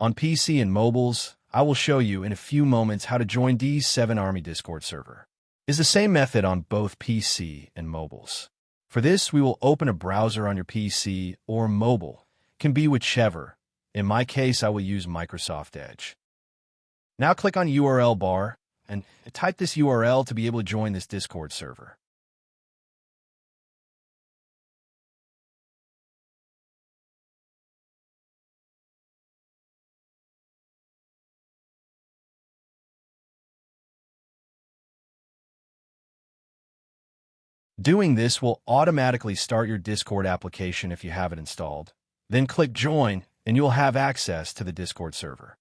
On PC and mobiles, I will show you in a few moments how to join D7 Army Discord server. It's the same method on both PC and mobiles. For this, we will open a browser on your PC or mobile. It can be whichever. In my case, I will use Microsoft Edge. Now click on URL bar and type this URL to be able to join this Discord server. Doing this will automatically start your Discord application if you have it installed. Then click Join, and you'll have access to the Discord server.